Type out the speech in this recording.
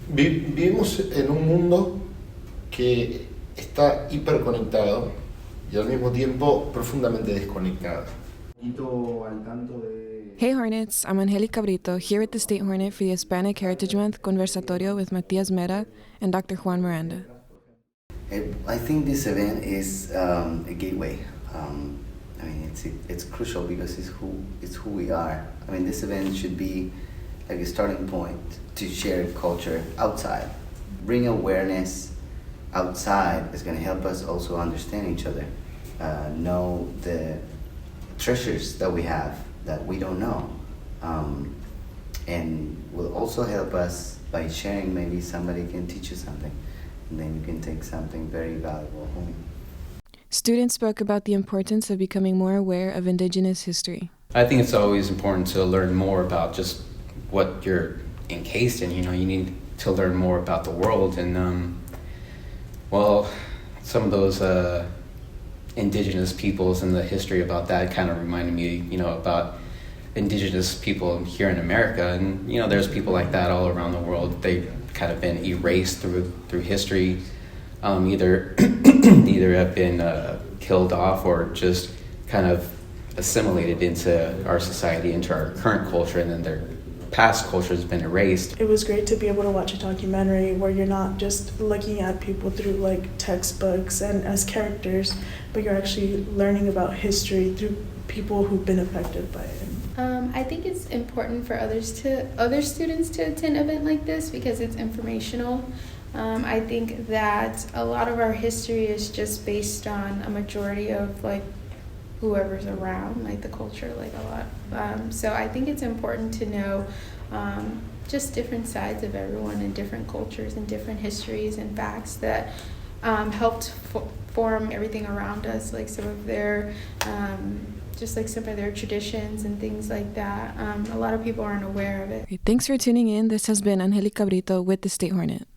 Vivimos en un mundo que está hiperconectado y al mismo tiempo profundamente desconectado. Hey Hornets, I'm Angelica Brito, here with the State Hornet for the Hispanic Heritage Month Conversatorio with Matías Mera and Dr. Juan Miranda. I think this event is a gateway. It's crucial because it's who we are. I mean, this event should be like a starting point to share culture outside. Bring awareness outside is going to help us also understand each other, know the treasures that we have that we don't know, and will also help us by sharing. Maybe somebody can teach you something, and then you can take something very valuable home. Students spoke about the importance of becoming more aware of Indigenous history. I think it's always important to learn more about just what you're encased in. You know, you need to learn more about the world, and some of those Indigenous peoples and the history about that kind of reminded me, about Indigenous people here in America, and there's people like that all around the world. They've kind of been erased through history, either have been killed off or just kind of assimilated into our society, into our current culture, and then their past culture has been erased. It was great to be able to watch a documentary where you're not just looking at people through like textbooks and as characters, but you're actually learning about history through people who've been affected by it. I think it's important for other students to attend an event like this because it's informational. I think that a lot of our history is just based on a majority of like whoever's around, like the culture, like a lot. So I think it's important to know just different sides of everyone and different cultures and different histories and facts that helped form everything around us, like some of their some of their traditions and things like that. A lot of people aren't aware of it. Thanks for tuning in. This has been Angelica Brito with the State Hornet.